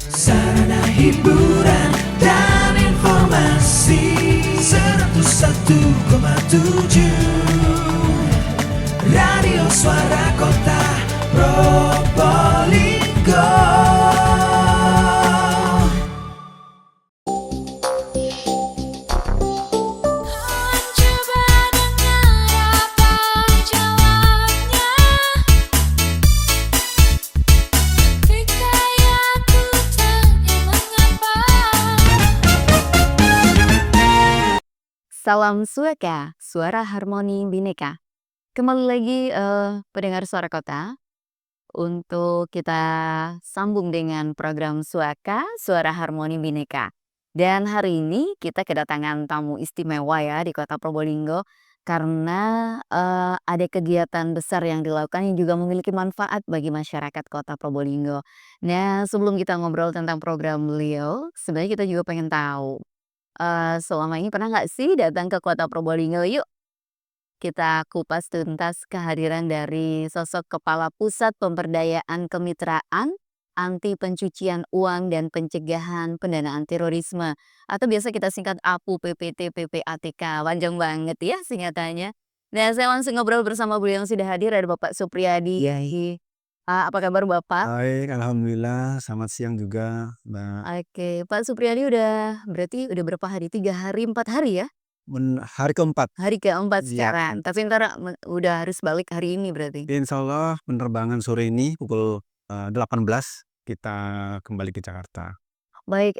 sarana hiburan dan informasi 101,7 Radio Suara Kota Probolinggo. Salam Suaka, suara harmoni bineka. Kembali lagi pendengar Suara Kota untuk kita sambung dengan program Suaka, suara harmoni bineka. Dan hari ini kita kedatangan tamu istimewa ya di Kota Probolinggo karena ada kegiatan besar yang dilakukan yang juga memiliki manfaat bagi masyarakat Kota Probolinggo. Nah, sebelum kita ngobrol tentang program beliau, sebenarnya kita juga pengen tahu selama ini pernah nggak sih datang ke Kota Probolinggo? Yuk kita kupas tuntas kehadiran dari sosok Kepala Pusat Pemberdayaan Kemitraan Anti Pencucian Uang dan Pencegahan Pendanaan Terorisme atau biasa kita singkat APU PPT PPATK. Panjang banget ya singkatannya. Nah, saya langsung ngobrol bersama beliau yang sudah hadir, ada Bapak Supriyadi. Apa kabar Bapak? Baik, alhamdulillah. Selamat siang juga, Mbak. Oke, Pak Supriyadi berarti udah berapa hari? 3 hari, 4 hari ya? Hari keempat. Hari keempat Iya. sekarang, tapi entar udah harus balik hari ini berarti? Insya Allah penerbangan sore ini pukul 18 kita kembali ke Jakarta. Baik,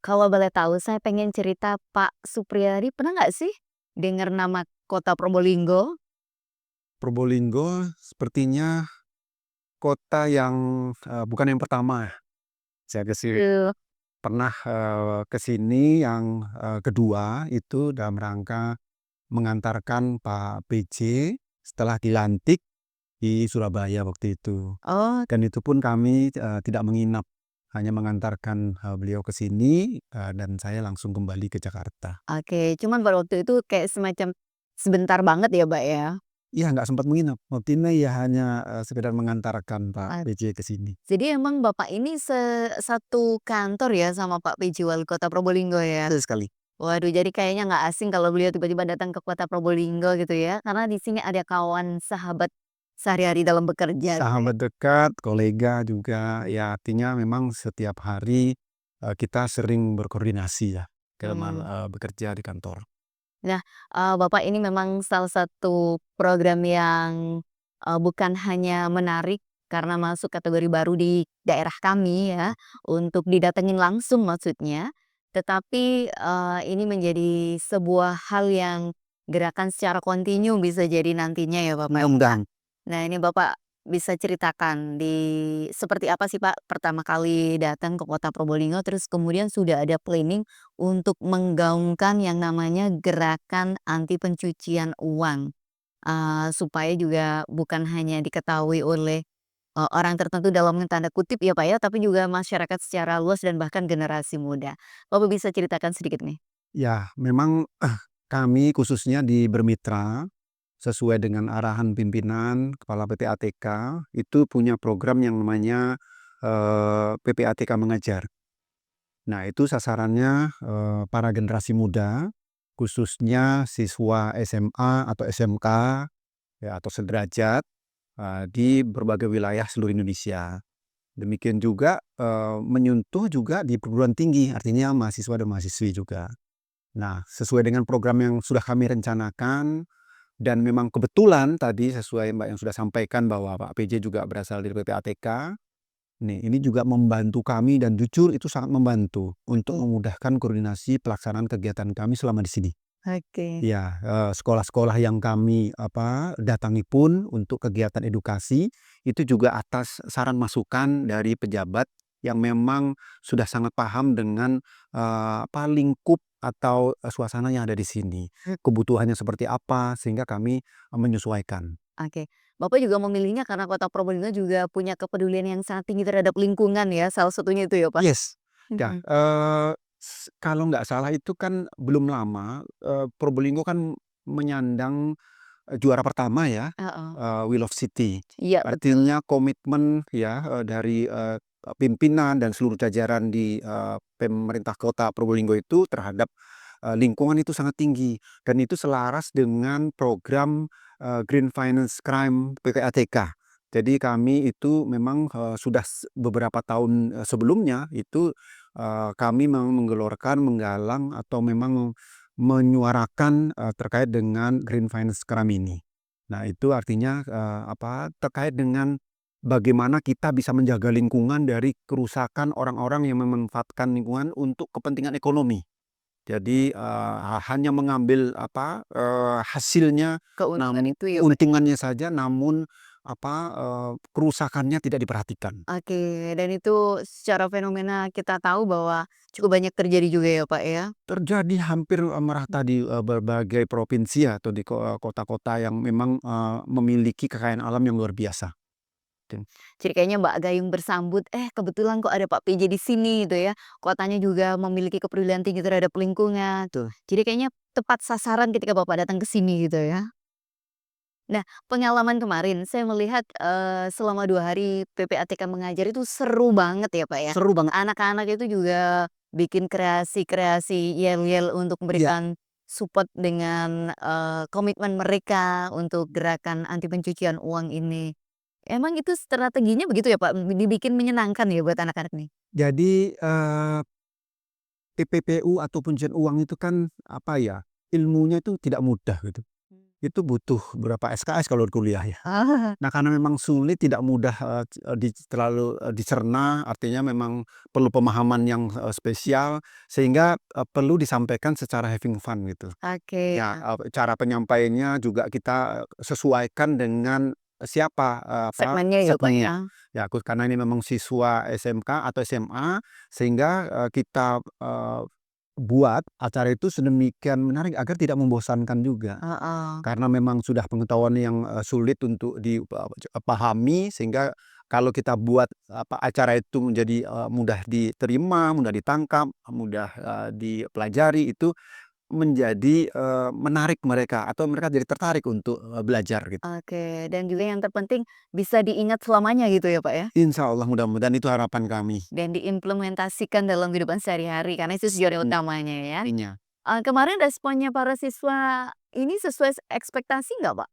kalau boleh tahu saya pengen cerita Pak Supriyadi pernah nggak sih dengar nama kota Probolinggo? Probolinggo sepertinya kota yang bukan yang pertama. Saya pernah ke sini yang kedua itu dalam rangka mengantarkan Pak PJ setelah dilantik di Surabaya waktu itu. Oh, Dan itu pun kami tidak menginap, hanya mengantarkan beliau ke sini dan saya langsung kembali ke Jakarta. oke, cuman pada waktu itu kayak semacam sebentar banget ya, Mbak, ya? Iya, nggak sempat menginap. Waktu ini ya hanya sekedar mengantarkan Pak Ah, PJ ke sini. jadi emang Bapak ini satu kantor ya sama Pak PJ Wali Kota Probolinggo ya? Betul sekali. Waduh, jadi kayaknya nggak asing kalau beliau tiba-tiba datang ke Kota Probolinggo gitu ya, karena di sini ada kawan sahabat sehari-hari dalam bekerja gitu ya. Sahabat dekat, kolega juga, ya artinya memang setiap hari kita sering berkoordinasi ya dalam hal Mmm. bekerja di kantor. Nah, Bapak ini memang salah satu program yang, bukan hanya menarik karena masuk kategori baru di daerah kami ya, untuk didatengin langsung maksudnya, tetapi, ini menjadi sebuah hal yang gerakan secara kontinu bisa jadi nantinya ya Bapak ya. Mudah-mudahan. Nah, ini Bapak bisa ceritakan seperti apa sih Pak pertama kali datang ke Kota Probolinggo, terus kemudian sudah ada planning untuk menggaungkan yang namanya gerakan anti pencucian uang, supaya juga bukan hanya diketahui oleh, orang tertentu dalam tanda kutip ya Pak ya, tapi juga masyarakat secara luas dan bahkan generasi muda. Bapak bisa ceritakan sedikit nih? Ya, memang kami khususnya di Bermitra sesuai dengan arahan pimpinan Kepala PPATK itu punya program yang namanya PPATK Mengajar. Nah, itu sasarannya para generasi muda, khususnya siswa SMA atau SMK ya, atau sederajat di berbagai wilayah seluruh Indonesia. Demikian juga menyentuh juga di perguruan tinggi, artinya mahasiswa dan mahasiswi juga. Nah, sesuai dengan program yang sudah kami rencanakan dan memang kebetulan tadi sesuai Mbak yang sudah sampaikan bahwa Pak PJ juga berasal dari PPATK. Nih, ini juga membantu kami dan jujur itu sangat membantu untuk memudahkan koordinasi pelaksanaan kegiatan kami selama di sini. Oke. Ya, sekolah-sekolah yang kami datangi pun untuk kegiatan edukasi itu juga atas saran masukan dari pejabat yang memang sudah sangat paham dengan lingkup atau suasana yang ada di sini. Kebutuhannya seperti apa sehingga kami menyesuaikan. Oke. Bapak juga memilihnya karena Kota Probolinggo juga punya kepedulian yang sangat tinggi terhadap lingkungan ya, salah satunya itu ya, Pak? Yes. Ya, Mhm. kalau nggak salah itu kan belum lama Probolinggo kan menyandang juara pertama ya, Heeh. We Love City. Iya betul. Artinya komitmen ya dari pimpinan dan seluruh jajaran di pemerintah Kota Probolinggo itu terhadap lingkungan itu sangat tinggi dan itu selaras dengan program Green Finance Crime PPATK. Jadi kami itu memang sudah beberapa tahun sebelumnya itu kami memang menggelorkan, menggalang atau memang menyuarakan terkait dengan Green Finance Crime ini. Nah, itu artinya terkait dengan bagaimana kita bisa menjaga lingkungan dari kerusakan orang-orang yang memanfaatkan lingkungan untuk kepentingan ekonomi. Jadi hanya mengambil hasilnya, Keuntungan itu ya, Pak. untungannya saja, namun kerusakannya tidak diperhatikan. Oke, dan itu secara fenomena kita tahu bahwa cukup banyak terjadi juga ya, Pak, ya? Terjadi hampir merata di berbagai provinsi atau di kota-kota yang memang memiliki kekayaan alam yang luar biasa. Jadi kayaknya Mbak Gayung bersambut, kebetulan kok ada Pak PJ di sini gitu ya. Kotanya juga memiliki kepedulian tinggi terhadap lingkungan. Betul. Jadi kayaknya tepat sasaran ketika Bapak datang ke sini gitu ya. Nah, pengalaman kemarin saya melihat, selama 2 hari PPATK mengajar itu seru banget ya, Pak, ya. Seru banget. Anak-anak itu juga bikin kreasi-kreasi yel-yel untuk Ya. memberikan support dengan, komitmen mereka untuk gerakan anti pencucian uang ini. Emang itu strateginya begitu ya, Pak? Dibikin menyenangkan ya buat anak-anak nih? Jadi TPPU atau pencucian uang itu kan ilmunya itu tidak mudah gitu. Itu butuh berapa SKS kalau kuliah ya. Ah, Nah, karena memang sulit, tidak mudah terlalu dicerna, artinya memang perlu pemahaman yang spesial sehingga perlu disampaikan secara having fun gitu. oke. Ya, cara penyampaiannya juga kita sesuaikan dengan siapa Segmennya ya, Pak, segmennya. ya? Ya, karena ini memang siswa SMK atau SMA sehingga kita buat acara itu sedemikian menarik agar tidak membosankan juga. Heeh. Karena memang sudah pengetahuan yang sulit untuk dipahami sehingga kalau kita buat acara itu menjadi mudah diterima, mudah ditangkap, mudah dipelajari, itu menjadi menarik mereka atau mereka jadi tertarik untuk belajar gitu. Oke, dan juga yang terpenting bisa diingat selamanya gitu ya, Pak, ya? Insya Allah mudah-mudahan itu harapan kami. Dan diimplementasikan dalam kehidupan sehari-hari karena itu tujuan Hmm, utamanya ya. Intinya. Kemarin responnya para siswa ini sesuai ekspektasi nggak, Pak?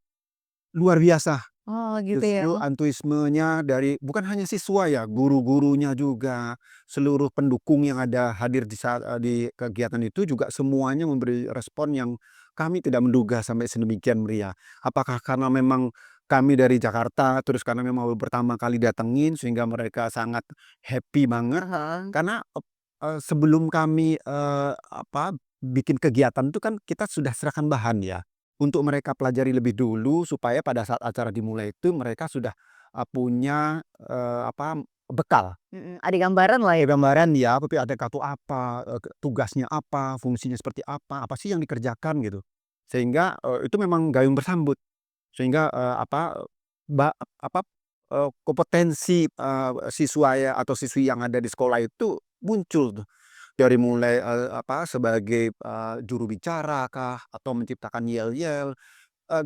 Luar biasa. Oh gitu ya? Justru antusiasmenya dari bukan hanya siswa ya, guru-gurunya juga, seluruh pendukung yang ada hadir di saat di kegiatan itu juga semuanya memberi respon yang kami tidak menduga sampai sedemikian meriah. Apakah karena memang kami dari Jakarta, terus karena memang baru pertama kali datengin sehingga mereka sangat happy banget. Heeh. Karena sebelum kami bikin kegiatan itu kan kita sudah serahkan bahan ya. Untuk mereka pelajari lebih dulu supaya pada saat acara dimulai itu mereka sudah punya bekal. Ada gambaran lah ya? Gambaran ya, PPATK itu apa, tugasnya apa, fungsinya seperti apa sih yang dikerjakan gitu. Sehingga itu memang gayung bersambut. Sehingga kompetensi siswa ya atau siswi yang ada di sekolah itu muncul tuh. Dari mulai sebagai juru bicara kah atau menciptakan yel-yel,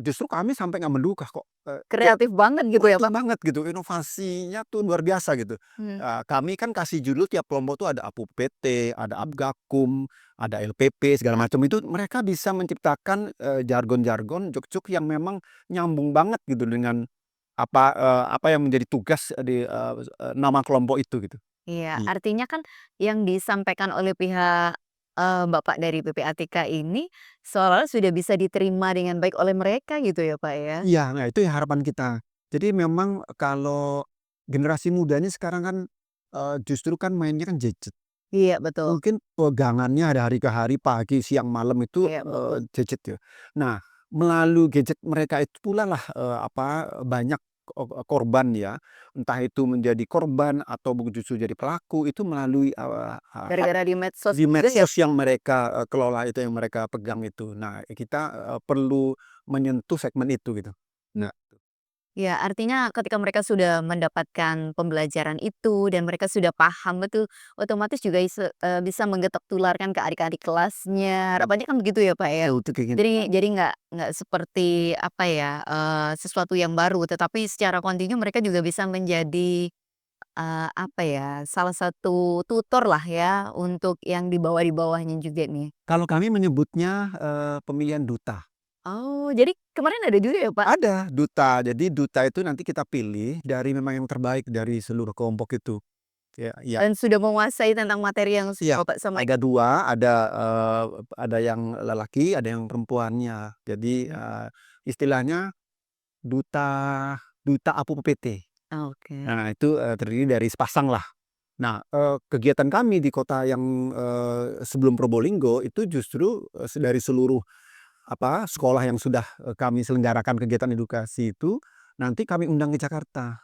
justru kami sampai nggak menduga kok, Kreatif banget gitu ya, betul Pak? banget gitu, inovasinya tuh luar biasa gitu. Mmm. Kami kan kasih judul tiap kelompok tuh ada APUPT, ada Apgakum, ada LPP segala macam, itu mereka bisa menciptakan jargon-jargon, jok-jok yang memang nyambung banget gitu dengan apa yang menjadi tugas di nama kelompok itu gitu. Iya, Iya. artinya kan yang disampaikan oleh pihak, Bapak dari PPATK ini seolah-olah sudah bisa diterima dengan baik oleh mereka gitu ya, Pak, ya? Iya, nah itu ya harapan kita. Jadi memang kalau generasi muda ini sekarang kan, justru kan mainnya kan gadget. Iya betul. Mungkin pegangannya ada hari ke hari, pagi, siang, malam itu, Iya betul. gadget ya. Nah, melalui gadget mereka itu pula lah, banyak korban ya, entah itu menjadi korban atau justru jadi pelaku, itu melalui, Gara-gara di medsos di juga ya? medsos yang mereka kelola itu, yang mereka pegang itu. Nah, kita perlu menyentuh segmen itu gitu. Nah, Ya, artinya ketika mereka sudah mendapatkan pembelajaran itu dan mereka sudah paham betul, otomatis juga bisa menggetak tularkan ke adik-adik kelasnya, harapannya kan begitu ya, Pak, ya? itu kayak gitu. Jadi nggak seperti apa ya, sesuatu yang baru, tetapi secara kontinu mereka juga bisa menjadi apa ya, salah satu tutor lah ya untuk yang di bawah-bawahnya juga nih? Kalau kami menyebutnya, pemilihan duta. Oh, jadi kemarin ada juga ya, Pak? Ada duta, jadi duta itu nanti kita pilih dari memang yang terbaik dari seluruh kelompok itu. Ya, iya. Dan sudah menguasai tentang materi yang Iya, Bapak sampaikan? ada 2, ada yang lelaki, ada yang perempuannya. Jadi, istilahnya duta duta Apu PPT. Oke. Nah, itu, terdiri dari sepasang lah. Nah, kegiatan kami di kota yang, sebelum Probolinggo itu justru, dari seluruh sekolah yang sudah, kami selenggarakan kegiatan edukasi itu, nanti kami undang ke Jakarta.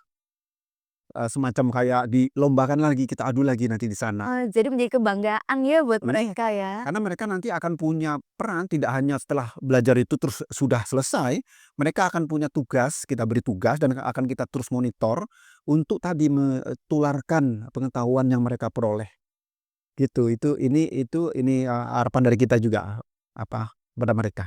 Semacam kayak dilombakan lagi, kita adu lagi nanti di sana. Oh, jadi menjadi kebanggaan ya buat Iya, mereka ya? karena mereka nanti akan punya peran tidak hanya setelah belajar itu terus sudah selesai, mereka akan punya tugas, kita beri tugas dan akan kita terus monitor untuk tadi metularkan pengetahuan yang mereka peroleh, gitu. Harapan dari kita juga, kepada mereka.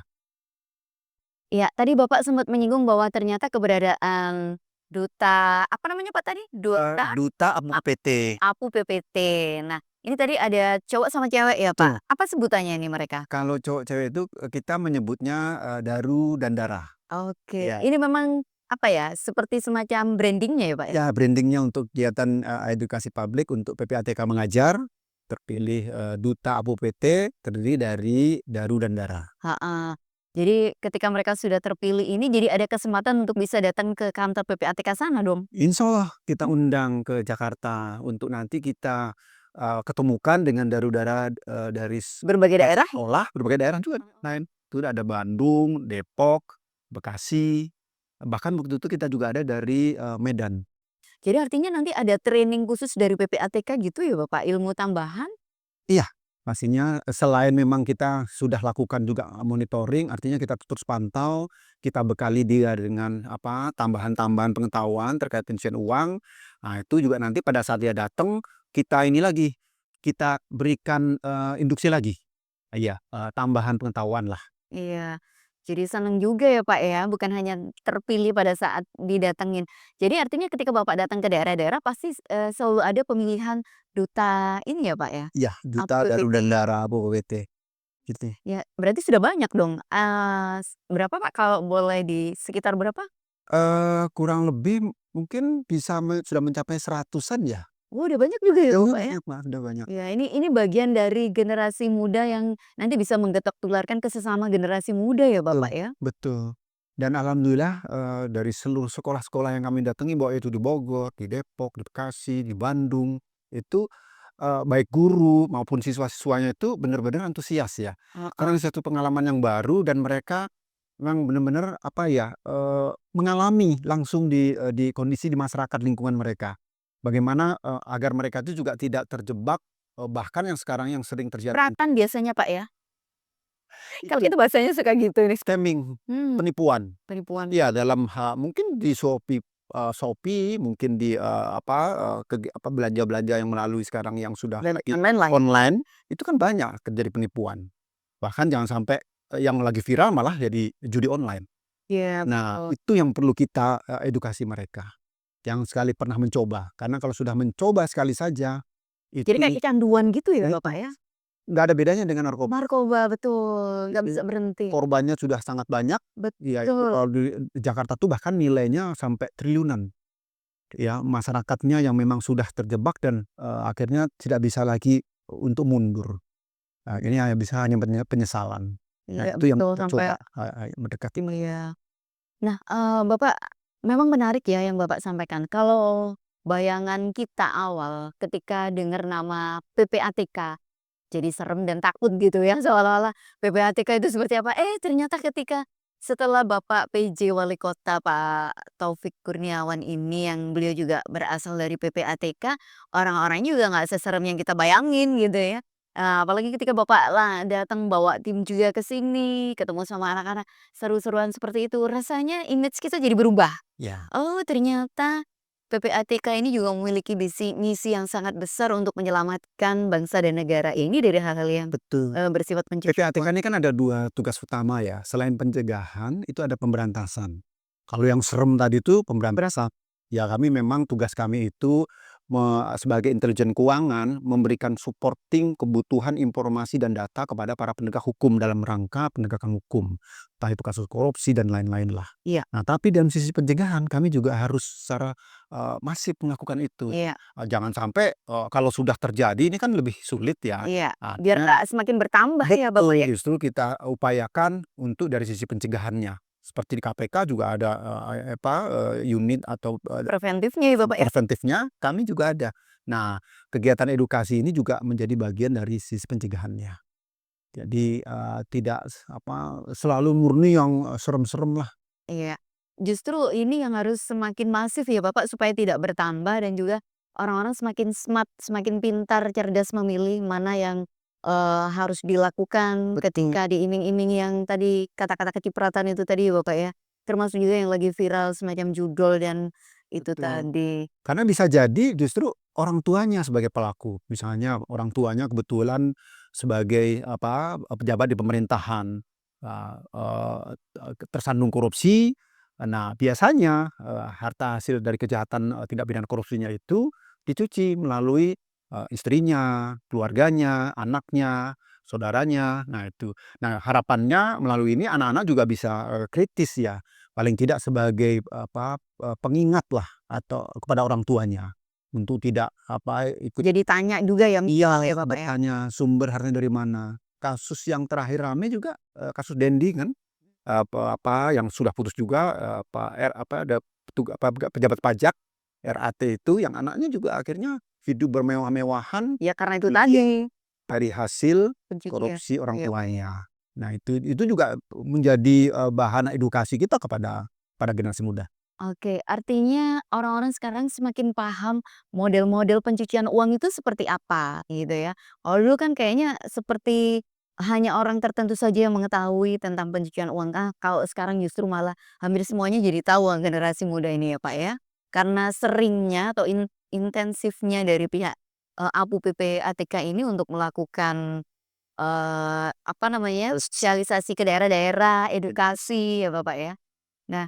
Iya, tadi Bapak sempat menyinggung bahwa ternyata keberadaan duta apa namanya Pak tadi? Duta Duta Apu Ap PPT. Apu PPT. Nah, ini tadi ada cowok sama cewek ya, Betul. Pak? Apa sebutannya ini mereka? Kalau cowok cewek itu, kita menyebutnya, Daru dan Dara. Oke, Ya. ini memang apa ya, seperti semacam branding-nya ya, Pak, ya? Ya, branding-nya untuk kegiatan, edukasi publik untuk PPATK mengajar, terpilih, duta Apu PT, terdiri dari Daru dan Dara. Heeh. Jadi ketika mereka sudah terpilih ini jadi ada kesempatan untuk bisa datang ke kantor PPATK sana dong? Insyaallah kita undang ke Jakarta untuk nanti kita, ketemukan dengan Daru Dara, dari Berbagai daerah? sekolah berbagai daerah juga lain. Itu ada Bandung, Depok, Bekasi, bahkan waktu itu kita juga ada dari, Medan. Jadi artinya nanti ada training khusus dari PPATK gitu ya, Bapak, ilmu tambahan? Iya, pastinya, selain memang kita sudah lakukan juga monitoring, artinya kita terus pantau, kita bekali dia dengan tambahan-tambahan pengetahuan terkait pencucian uang. Nah, itu juga nanti pada saat dia datang, kita ini lagi, kita berikan, induksi lagi. Iya, tambahan pengetahuan lah. Iya. Jadi seneng juga ya, Pak, ya, bukan hanya terpilih pada saat didatengin. Jadi artinya ketika Bapak datang ke daerah-daerah pasti, selalu ada pemilihan duta ini ya, Pak, ya? Iya, Duta Daru APBP. dan Dara PPT, gitu. Ya, berarti sudah banyak dong. Berapa, Pak, kalau boleh di sekitar berapa? Kurang lebih mungkin bisa sudah mencapai seratusan ya. Oh, udah banyak juga ya, Ya, udah Bapak, ya? banyak, Mas, udah banyak. Ya, ini bagian dari generasi muda yang nanti bisa menggetak tularkan ke sesama generasi muda ya, Betul, Bapak, ya? betul. Dan alhamdulillah, dari seluruh sekolah-sekolah yang kami datangi, baik itu di Bogor, di Depok, di Bekasi, di Bandung, itu, baik guru maupun siswa-siswanya itu benar-benar antusias ya. Heeh. Karena ini satu pengalaman yang baru dan mereka memang benar-benar mengalami langsung di kondisi di masyarakat lingkungan mereka. Bagaimana, agar mereka itu juga tidak terjebak, bahkan yang sekarang yang sering terjadi Ratan biasanya, Pak, ya? Kalau itu kita bahasanya suka gitu nih. scamming, Hmm, penipuan. penipuan. Iya, dalam mungkin di Shopee, mungkin di, belanja-belanja yang melalui sekarang yang sudah Dan online lah ya? online, itu kan banyak terjadi penipuan. Bahkan jangan sampai, yang lagi viral malah jadi judi online. Iya, Nah, betul. itu yang perlu kita, edukasi mereka, yang sekali pernah mencoba. Karena kalau sudah mencoba sekali saja, Jadi kayak itu kecanduan gitu ya, eh, Bapak, ya? nggak ada bedanya dengan narkoba. Narkoba, betul, nggak bisa berhenti. Korbannya sudah sangat banyak, ya itu Betul. kalau di Jakarta tuh bahkan nilainya sampai triliunan. Ya, masyarakatnya yang memang sudah terjebak dan, akhirnya tidak bisa lagi untuk mundur. Nah, ini bisa hanya penyesalan. Nah, Iya, itu yang betul, kita sampai coba, mendekati. iya. Nah, Bapak, memang menarik ya yang Bapak sampaikan. Kalau bayangan kita awal ketika dengar nama PPATK, jadi serem dan takut gitu ya, seolah-olah PPATK itu seperti apa, ternyata ketika setelah Bapak PJ Wali Kota Pak Taufik Kurniawan ini yang beliau juga berasal dari PPATK, orang-orangnya juga nggak seserem yang kita bayangin gitu ya. Apalagi ketika Bapak lah datang bawa tim juga ke sini, ketemu sama anak-anak, seru-seruan seperti itu, rasanya image kita jadi berubah. Ya, Oh, ternyata PPATK ini juga memiliki misi yang sangat besar untuk menyelamatkan bangsa dan negara ini dari hal-hal yang, betul. bersifat pencucian PPATK uang. ini kan ada 2 tugas utama ya, selain pencegahan, itu ada pemberantasan. Kalau yang serem tadi itu pemberantasan. Ya, kami memang tugas kami itu sebagai intelijen keuangan memberikan supporting kebutuhan informasi dan data kepada para penegak hukum dalam rangka penegakan hukum, entah itu kasus korupsi dan lain-lain lah. Iya. Nah, tapi dalam sisi pencegahan kami juga harus secara masif melakukan itu. Iya. Jangan sampai kalau sudah terjadi ini kan lebih sulit ya. Iya, biar nggak semakin bertambah ya Bapak Betul, ya? justru kita upayakan untuk dari sisi pencegahannya. Seperti di KPK juga ada unit atau Preventifnya ya Bapak ya? preventifnya, kami juga ada. Nah, kegiatan edukasi ini juga menjadi bagian dari sisi pencegahannya. Jadi tidak selalu murni yang serem-serem lah. Iya, justru ini yang harus semakin masif ya Bapak supaya tidak bertambah dan juga orang-orang semakin smart, semakin pintar, cerdas memilih mana yang harus dilakukan Betul. ketika diiming-iming yang tadi kata-kata kecipratan itu tadi ya Bapak ya. Termasuk juga yang lagi viral semacam judol dan itu Betul. tadi. Karena bisa jadi justru orang tuanya sebagai pelaku. Misalnya orang tuanya kebetulan sebagai pejabat di pemerintahan, tersandung korupsi. Nah, biasanya harta hasil dari kejahatan tindak pidana korupsinya itu dicuci melalui istrinya, keluarganya, anaknya, saudaranya. Nah, itu. Nah, harapannya melalui ini anak-anak juga bisa kritis ya. Paling tidak sebagai pengingat lah atau kepada orang tuanya untuk tidak ikut. Jadi tanya juga ya Iya, ya Bapak ya? bertanya sumber hartanya dari mana. Kasus yang terakhir rame juga kasus Dendi kan, yang sudah putus juga, ada pejabat pajak RAT itu yang anaknya juga akhirnya hidup bermewah-mewahan Ya karena itu tadi. dari hasil Pencucian. korupsi orang Iya. tuanya. Nah, itu juga menjadi bahan edukasi kita kepada generasi muda. Oke, artinya orang-orang sekarang semakin paham model-model pencucian uang itu seperti apa gitu ya. Kalau dulu kan kayaknya seperti hanya orang tertentu saja yang mengetahui tentang pencucian uang. Kalau sekarang justru malah hampir semuanya jadi tahu generasi muda ini ya Pak ya. Karena seringnya atau intensifnya dari pihak APU PPATK ini untuk melakukan sosialisasi ke daerah-daerah, edukasi ya Bapak ya. Nah,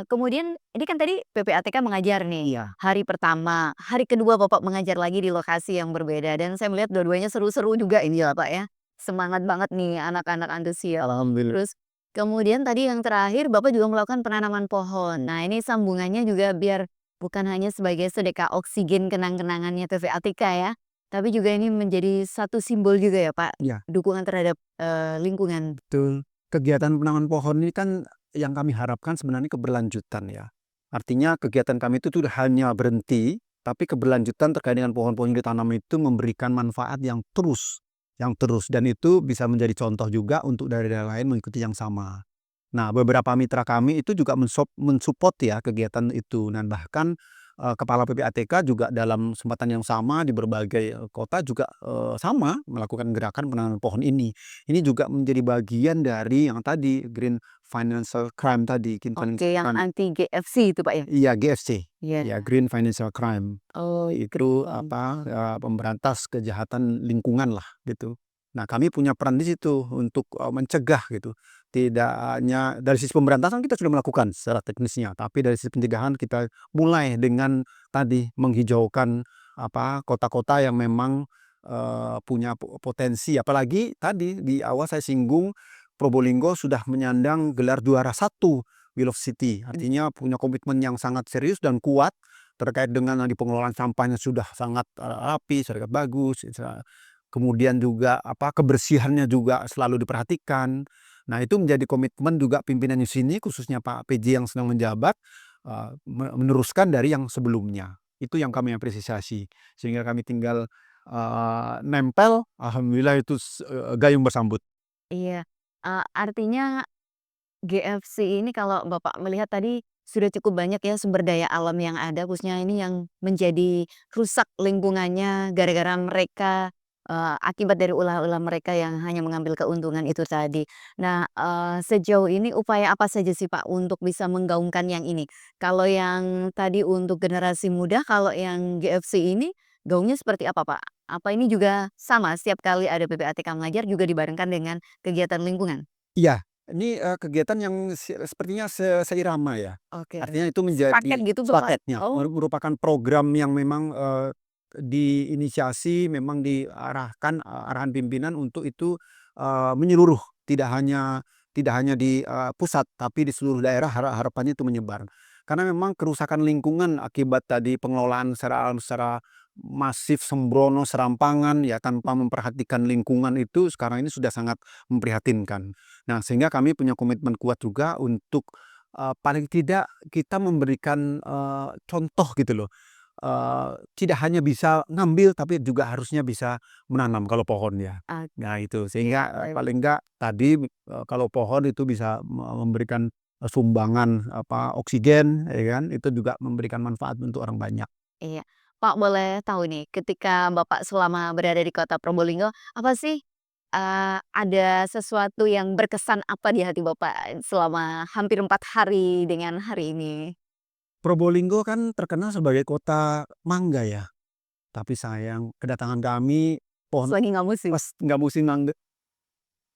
kemudian ini kan tadi PPATK mengajar nih, Iya. hari pertama, hari kedua Bapak mengajar lagi di lokasi yang berbeda dan saya melihat dua-duanya seru-seru juga ini ya Pak ya. Semangat banget nih anak-anak antusias. Alhamdulillah. Terus kemudian tadi yang terakhir Bapak juga melakukan penanaman pohon. Nah ini sambungannya juga biar bukan hanya sebagai sedekah oksigen kenang-kenangannya PPATK ya, tapi juga ini menjadi satu simbol juga ya Pak, Iya. dukungan terhadap lingkungan. Betul. Kegiatan penanaman pohon ini kan yang kami harapkan sebenarnya keberlanjutan ya. Artinya kegiatan kami itu tidak hanya berhenti, tapi keberlanjutan terkait dengan pohon-pohon yang ditanam itu memberikan manfaat yang terus dan itu bisa menjadi contoh juga untuk daerah-daerah lain mengikuti yang sama. Nah, beberapa mitra kami itu juga mensupport ya kegiatan itu dan bahkan kepala PPATK juga dalam kesempatan yang sama di berbagai kota juga sama melakukan gerakan penanaman pohon ini. Ini juga menjadi bagian dari yang tadi Green Financial Crime tadi. Oke, yang anti GFC itu Pak ya? Iya, GFC. Iya. Ya, Green Financial Crime. Oh, Itu keren. pemberantas kejahatan lingkungan lah gitu. Nah, kami punya peran di situ untuk mencegah gitu. Tidak hanya dari sisi pemberantasan kita sudah melakukan secara teknisnya, tapi dari sisi pencegahan kita mulai dengan tadi menghijaukan kota-kota yang memang punya potensi. Apalagi tadi di awal saya singgung Probolinggo sudah menyandang gelar juara 1 Wheel of City. Artinya punya komitmen yang sangat serius dan kuat terkait dengan di pengelolaan sampahnya sudah sangat rapi, sangat bagus. Kemudian juga kebersihannya juga selalu diperhatikan. Nah, itu menjadi komitmen juga pimpinan di sini khususnya Pak PJ yang sedang menjabat meneruskan dari yang sebelumnya. Itu yang kami apresiasi. Sehingga kami tinggal nempel, alhamdulillah itu gayung bersambut. Iya, artinya GFC ini kalau Bapak melihat tadi sudah cukup banyak ya sumber daya alam yang ada, khususnya ini yang menjadi rusak lingkungannya gara-gara mereka, akibat dari ulah-ulah mereka yang hanya mengambil keuntungan itu tadi. Nah, sejauh ini upaya apa saja sih Pak untuk bisa menggaungkan yang ini? Kalau yang tadi untuk generasi muda, kalau yang GFC ini gaungnya seperti apa Pak? Apa ini juga sama setiap kali ada PPATK mengajar juga dibarengkan dengan kegiatan lingkungan? Iya, Ini, kegiatan yang sepertinya seirama ya. Oke. Artinya itu Sepaket menjadi gitu, Bapak? sepaketnya, Oh, merupakan program yang memang, diinisiasi, memang diarahkan, arahan pimpinan untuk itu, menyeluruh, tidak hanya di, pusat, tapi di seluruh daerah harapannya itu menyebar. Karena memang kerusakan lingkungan akibat tadi pengelolaan secara masif, sembrono, serampangan, ya tanpa memperhatikan lingkungan itu sekarang ini sudah sangat memprihatinkan. Nah, sehingga kami punya komitmen kuat juga untuk, paling tidak kita memberikan, contoh gitu loh. Tidak hanya bisa ngambil, tapi juga harusnya bisa menanam kalau pohon ya. oke. Nah itu, sehingga, paling enggak tadi, kalau pohon itu bisa memberikan, sumbangan oksigen ya kan, itu juga memberikan manfaat untuk orang banyak. Iya. Pak, boleh tahu nih, ketika Bapak selama berada di kota Probolinggo, apa sih, ada sesuatu yang berkesan apa di hati Bapak selama hampir 4 hari dengan hari ini? Probolinggo kan terkenal sebagai kota mangga ya, tapi sayang kedatangan kami Pas pohon lagi nggak musim? pas nggak musim mangga.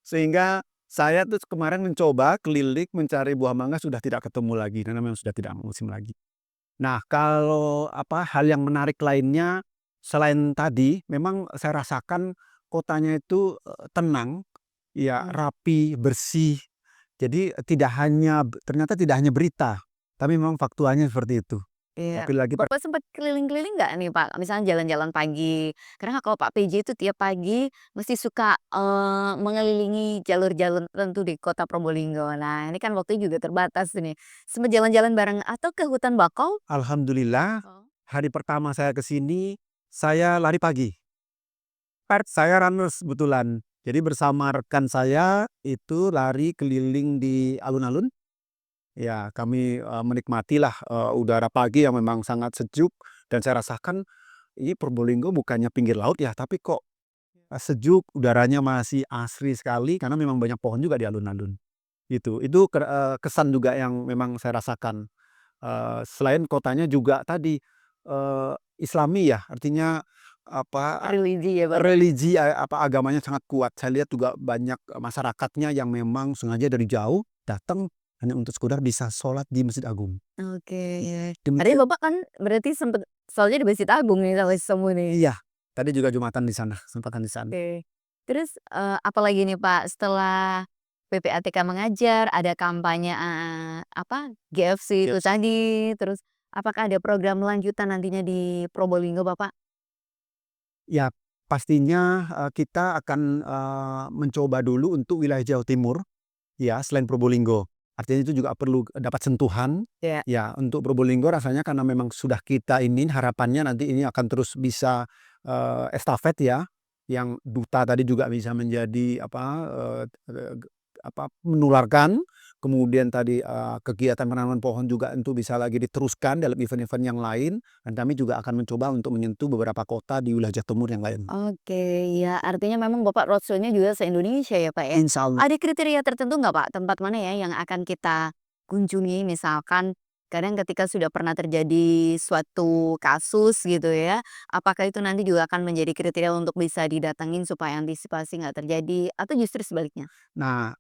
Sehingga saya tuh kemarin mencoba keliling mencari buah mangga sudah tidak ketemu lagi karena memang sudah tidak musim lagi. Nah, kalau hal yang menarik lainnya selain tadi memang saya rasakan kotanya itu, tenang, ya Mmm. rapi, bersih. Jadi ternyata tidak hanya berita, tapi memang faktualnya seperti itu. Iya. Tapi lagi Bapak sempat keliling-keliling nggak nih, Pak? Misalnya jalan-jalan pagi, karena kalau Pak PJ itu tiap pagi mesti suka, mengelilingi jalur-jalur tertentu di kota Probolinggo. Nah, ini kan waktunya juga terbatas nih. Sempat jalan-jalan bareng atau ke hutan bakau? alhamdulillah Oh. hari pertama saya ke sini, saya lari pagi. Saya runners kebetulan. Jadi bersama rekan saya itu lari keliling di alun-alun. Ya kami, menikmatilah, udara pagi yang memang sangat sejuk dan saya rasakan ini Probolinggo bukannya pinggir laut ya, tapi kok, sejuk, udaranya masih asri sekali karena memang banyak pohon juga di alun-alun. Itu kesan juga yang memang saya rasakan. Selain kotanya juga tadi, Islami ya, artinya Religi ya, Bapak? religi, agamanya sangat kuat. Saya lihat juga banyak, masyarakatnya yang memang sengaja dari jauh datang hanya untuk sekedar bisa sholat di Masjid Agung. Oke, iya. Tadi Demikian Bapak kan berarti sempet sholatnya di Masjid Agung nih kalau semu nih? iya, tadi juga Jumatan di sana, sempatan di sana. Oke. Terus, apalagi nih Pak, setelah PPATK mengajar, ada kampanye, GFC itu Yes. tadi, terus apakah ada program lanjutan nantinya di Probolinggo Bapak? Ya, pastinya, kita akan, mencoba dulu untuk wilayah Jawa Timur, ya, selain Probolinggo. Artinya itu juga perlu dapat sentuhan, Ya. ya, untuk Probolinggo rasanya karena memang sudah kita ini harapannya nanti ini akan terus bisa, estafet ya, yang duta tadi juga bisa menjadi menularkan, kemudian tadi, kegiatan penanaman pohon juga tentu bisa lagi diteruskan dalam event-event yang lain, dan kami juga akan mencoba untuk menyentuh beberapa kota di wilayah Jawa Timur yang lain. Oke, ya artinya memang Bapak roadshow-nya juga se-Indonesia ya Pak ya? Insyaallah. Ada kriteria tertentu nggak Pak, tempat mana ya yang akan kita kunjungi? Misalkan kadang ketika sudah pernah terjadi suatu kasus gitu ya, apakah itu nanti juga akan menjadi kriteria untuk bisa didatengin supaya antisipasi nggak terjadi atau justru sebaliknya? Nah,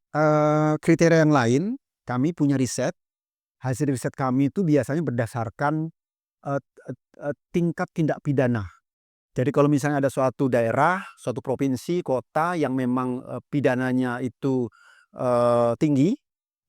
kriteria yang lain, kami punya riset, hasil riset kami itu biasanya berdasarkan, eee tingkat tindak pidana. Jadi kalau misalnya ada suatu daerah, suatu provinsi, kota yang memang, pidananya itu, tinggi,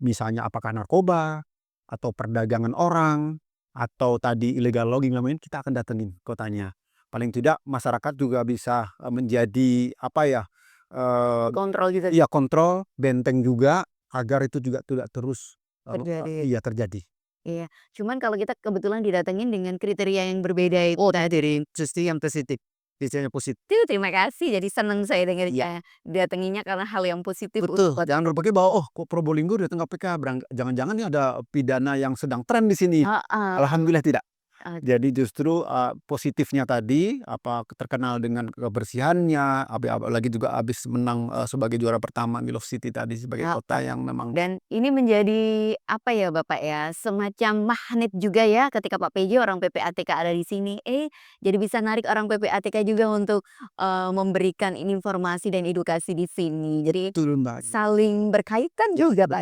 misalnya apakah narkoba, atau perdagangan orang, atau tadi illegal logging kita akan datengin kotanya. Paling tidak masyarakat juga bisa, menjadi eee, Kontrol juga iya kontrol, benteng juga, agar itu juga tidak terus, terjadi. iya terjadi. Iya, cuman kalau kita kebetulan didatengin dengan kriteria yang berbeda itu Dari sisi yang positif, biasanya positif. terima kasih jadi seneng saya Iya. dengernya, didatanginya karena hal yang positif Betul, buat jangan berpikir bahwa, "Oh kok Probolinggo datang KPK, jangan-jangan ini ada pidana yang sedang tren di sini." heeh. Alhamdulillah tidak. Ok Jadi justru, positifnya tadi, terkenal dengan kebersihannya, apalagi juga habis menang, sebagai juara pertama Love City tadi sebagai kota yang memang dan ini menjadi, apa ya Bapak ya, semacam magnet juga ya ketika Pak PJ orang PPATK ada di sini, jadi bisa narik orang PPATK juga untuk, memberikan informasi dan edukasi di sini. Jadi turun Mbak. saling berkaitan juga Pak.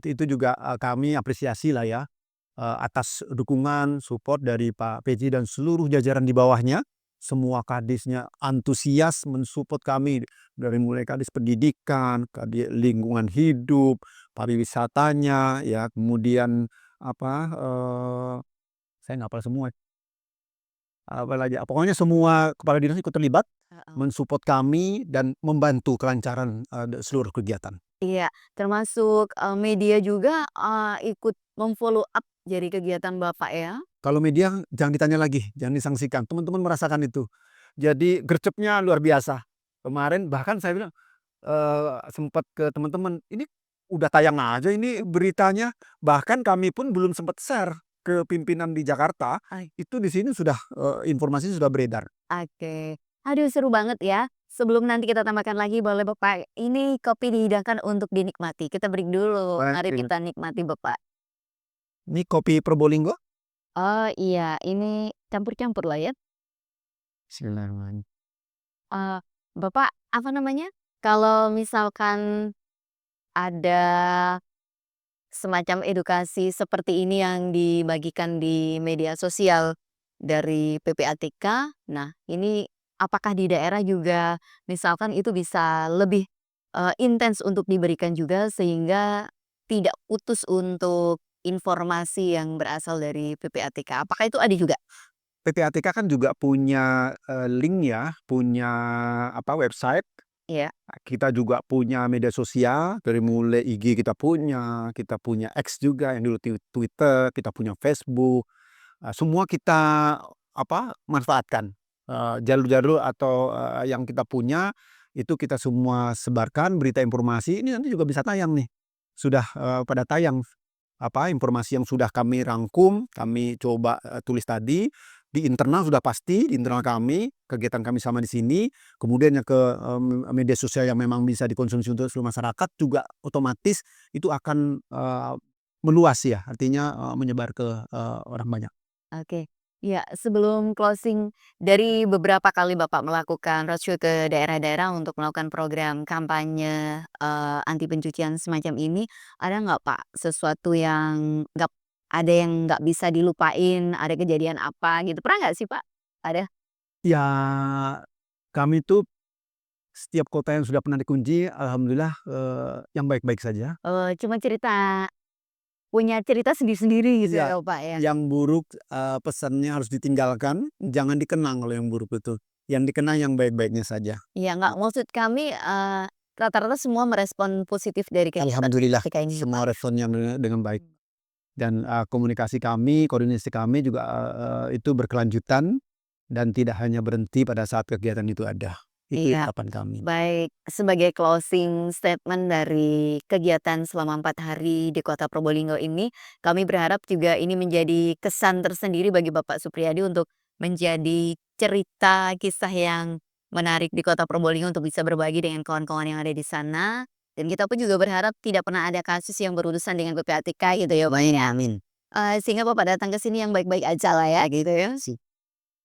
Itu juga, kami apresiasi lah ya, atas dukungan, support dari Pak PJ dan seluruh jajaran di bawahnya. Semua kadisnya antusias mensupport kami, dari mulai kadis pendidikan, lingkungan hidup, pariwisatanya, ya kemudian apa, saya nggak hafal semua, apalagi pokoknya semua kepala dinas ikut terlibat, Heeh. mensupport kami dan membantu kelancaran, seluruh kegiatan. Iya, termasuk, media juga, ikut mem-follow up jadi kegiatan Bapak ya? Kalau media jangan ditanya lagi, jangan disangsikan, teman-teman merasakan itu. Jadi gercepnya luar biasa. Kemarin bahkan saya bilang, sempat ke teman-teman, "Ini udah tayang aja ini beritanya." Bahkan kami pun belum sempat share ke pimpinan di Jakarta, itu di sini sudah, informasi sudah beredar. Oke. Aduh seru banget ya. Sebelum nanti kita tambahkan lagi boleh Bapak, ini kopi dihidangkan untuk dinikmati. Kita break dulu, Baik, mari kita nikmati Bapak. ini kopi Probolinggo. Oh iya, ini campur-campur lah ya. Bismillahirrahmanirrahim. Eee, Bapak, apa namanya, kalau misalkan ada semacam edukasi seperti ini yang dibagikan di media sosial dari PPATK. Nah, ini apakah di daerah juga misalkan itu bisa lebih, intens untuk diberikan juga sehingga tidak putus untuk informasi yang berasal dari PPATK. Apakah itu ada juga? PPATK kan juga punya, link ya, punya website. Iya. Kita juga punya media sosial, dari mulai IG kita punya X juga yang dulu Twitter, kita punya Facebook, semua kita manfaatkan. Jalur-jalur atau, yang kita punya, itu kita semua sebarkan berita informasi, ini nanti juga bisa tayang nih. Sudah, pada tayang, informasi yang sudah kami rangkum, kami coba, tulis tadi, di internal sudah pasti, di internal kami, kegiatan kami sama di sini, kemudian yang ke, media sosial yang memang bisa dikonsumsi untuk seluruh masyarakat juga otomatis itu akan, meluas ya, artinya, menyebar ke, orang banyak. Oke. Ya, sebelum closing, dari beberapa kali Bapak melakukan roadshow ke daerah-daerah untuk melakukan program kampanye, anti pencucian semacam ini, ada nggak Pak sesuatu yang nggak bisa dilupain, ada kejadian apa gitu, pernah nggak sih Pak? Ada? Ya, kami tuh setiap kota yang sudah pernah dikunci alhamdulillah, yang baik-baik saja. Cuma punya cerita sendiri-sendiri gitu Iya, ya Pak ya? yang buruk, pesannya harus ditinggalkan, jangan dikenang kalau yang buruk itu, yang dikenang yang baik-baiknya saja. Iya, nggak maksud kami, rata-rata semua merespon positif dari kegiatan Alhamdulillah ketika ini ya Pak? semua responnya dengan baik dan, komunikasi kami, koordinasi kami juga, itu berkelanjutan dan tidak hanya berhenti pada saat kegiatan itu ada. Itu Iya. harapan kami. Baik, sebagai closing statement dari kegiatan selama 4 hari di Kota Probolinggo ini, kami berharap juga ini menjadi kesan tersendiri bagi Bapak Supriyadi untuk menjadi cerita kisah yang menarik di Kota Probolinggo untuk bisa berbagi dengan kawan-kawan yang ada di sana. Dan kita pun juga berharap tidak pernah ada kasus yang berurusan dengan PPATK gitu ya Pak ya. Amin. Sehingga Bapak datang ke sini yang baik-baik aja lah ya gitu ya.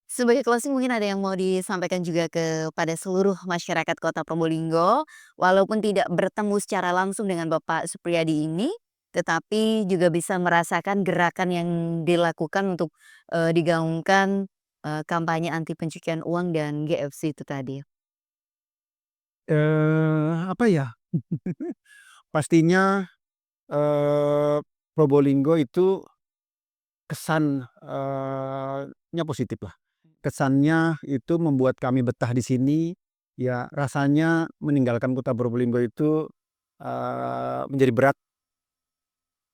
Sebagai closing mungkin ada yang mau disampaikan juga kepada seluruh masyarakat Kota Probolinggo, walaupun tidak bertemu secara langsung dengan Bapak Supriyadi ini, tetapi juga bisa merasakan gerakan yang dilakukan untuk, digaungkan, kampanye anti pencucian uang dan GFC itu tadi. Apa ya, pastinya, Probolinggo itu kesan, nya positif lah. Kesannya itu membuat kami betah di sini, ya rasanya meninggalkan kota Probolinggo itu, menjadi berat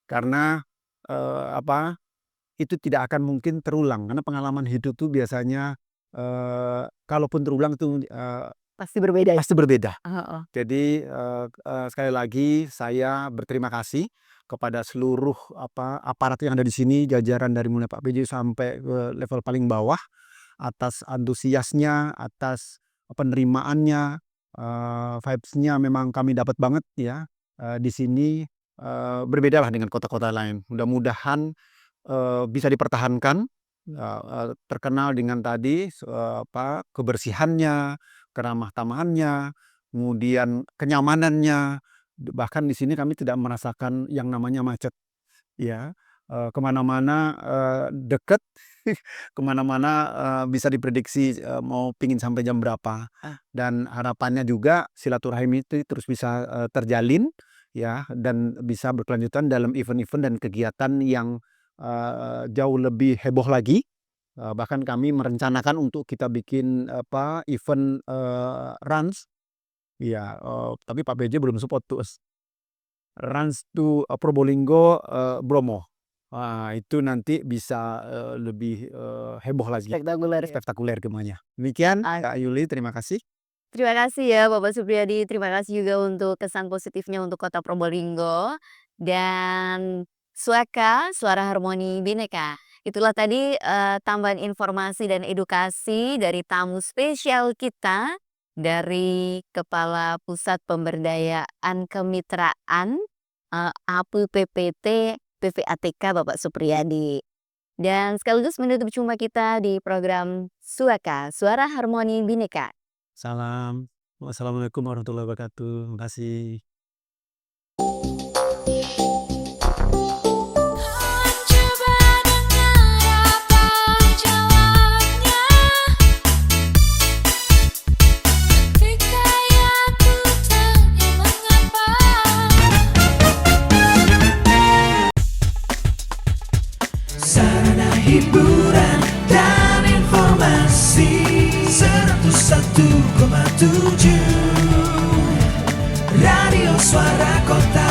karena, itu tidak akan mungkin terulang karena pengalaman hidup tuh biasanya, kalaupun terulang itu, Pasti berbeda ya? pasti berbeda. Heeh. Jadi sekali lagi saya berterima kasih kepada seluruh aparat yang ada di sini, jajaran dari mulai Pak PJ sampai ke level paling bawah, atas antusiasnya, atas penerimaannya, vibes-nya memang kami dapat banget ya. Di sini berbedalah dengan kota-kota lain. Mudah-mudahan bisa dipertahankan, terkenal dengan tadi kebersihannya, keramah tamahannya, kemudian kenyamanannya. Bahkan di sini kami tidak merasakan yang namanya macet, ya. Kemana-mana deket, kemana-mana bisa diprediksi mau pingin sampai jam berapa. Dan harapannya juga silaturahim itu terus bisa terjalin, ya, dan bisa berkelanjutan dalam event-event dan kegiatan yang jauh lebih heboh lagi. Bahkan kami merencanakan untuk kita bikin event runs, ya, tapi Pak PJ belum support tuh. Runs to Probolinggo, Bromo. Itu nanti bisa lebih heboh lagi. Spektakuler ya? Spektakuler semuanya. Demikian Kak Yuli, terima kasih. Terima kasih ya Bapak Supriyadi, terima kasih juga untuk kesan positifnya untuk Kota Probolinggo dan Suaka, Suara Harmoni Bhinneka. Itulah tadi tambahan informasi dan edukasi dari tamu spesial kita, dari Kepala Pusat Pemberdayaan Kemitraan APU PPT PPATK Bapak Supriyadi. Dan sekaligus menutup jumpa kita di program Suaka, Suara Harmoni Bhinneka. Salam. Wassalamualaikum warahmatullahi wabarakatuh. Terima kasih. Coba dengar apa jawabnya ketika aku tanya mengapa. Sarana hiburan dan informasi 101,7 Radio Suara Kota.